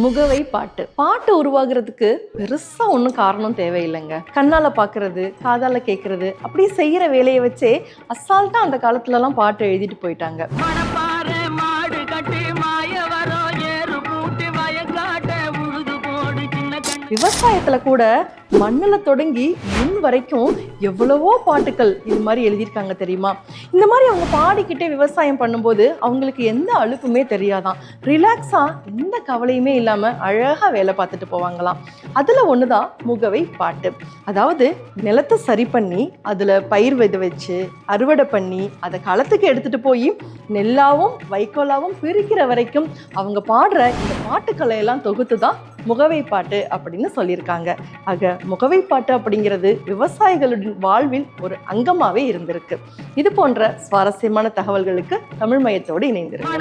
முகவை பாட்டு. பாட்டு உருவாகிறதுக்கு பெருசா ஒன்றும் காரணம் தேவையில்லைங்க. கண்ணால பார்க்கறது, காதால கேட்கறது, அப்படி செய்யற வேலையை வச்சே அசால்ட்டா அந்த காலத்துலலாம் பாட்டு எழுதிட்டு போயிட்டாங்க. விவசாயத்துல கூட மண்ணுல தொடங்கி முன் வரைக்கும் எவ்வளவோ பாட்டுக்கள் இது மாதிரி எழுதியிருக்காங்க தெரியுமா? இந்த மாதிரி அவங்க பாடிக்கிட்டே விவசாயம் பண்ணும்போது அவங்களுக்கு எந்த அலுப்புமே தெரியாதான். ரிலாக்ஸா எந்த கவலையுமே இல்லாம அழகா வேலை பார்த்துட்டு போவாங்களாம். அதுல ஒண்ணுதான் முகவை பாட்டு. அதாவது நிலத்தை சரி பண்ணி அதுல பயிர் விதை வச்சு அறுவடை பண்ணி அதை களத்துக்கு எடுத்துட்டு போய் நெல்லாவும் வைக்கோலாவும் பிரிக்கிற வரைக்கும் அவங்க பாடுற இந்த பாட்டுக்களையெல்லாம் தொகுத்து தான் முகவை பாட்டு அப்படின்னு சொல்லியிருக்காங்க. ஆக முகவை பாட்டு அப்படிங்கிறது விவசாயிகளுடைய வாழ்வில் ஒரு அங்கமாவே இருந்திருக்கு. இது போன்ற சுவாரஸ்யமான தகவல்களுக்கு தமிழ் மையத்தோடு இணைந்திருக்கு.